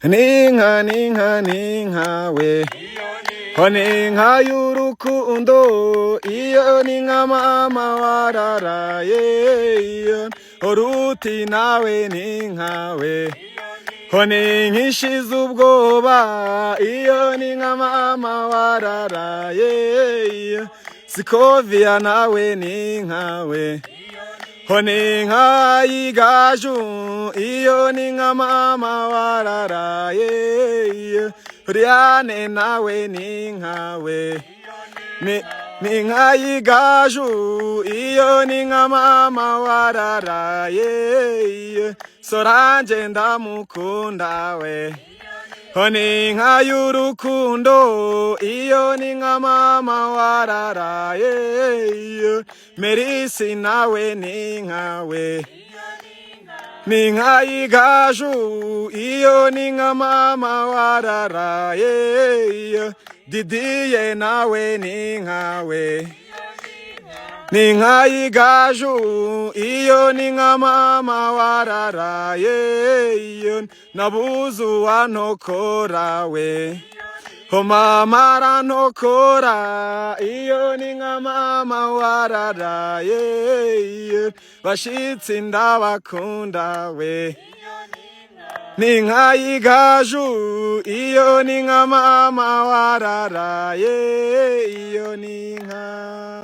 Ninka ninka ninka we ninka y'urukundo iyo ninka mama wararaye uruti nawe ninka we ninka ishize ubwoba iyo ninka mama wararaye Sikovia nawe ninka we ninka y'igaju iyo ninka mama wararaye Riane nawe ninka we ninka y'igaju iyo ninka mama wararaye Soranje ndamukunda we ninka y'urukundo iyo ninka mama wararaye Merisi nawe ninka we ninka y'igaju iyo ninka mama wararaye Didiye nawe ninka we ninka y'igaju iyo ninka mama wararaye Nabuzu wantokora we mama arantokora iyo ninka mama wararaye Bashitsi ndabakunda we ninka y'igaju iyo ninka mama wararaye iyo ninka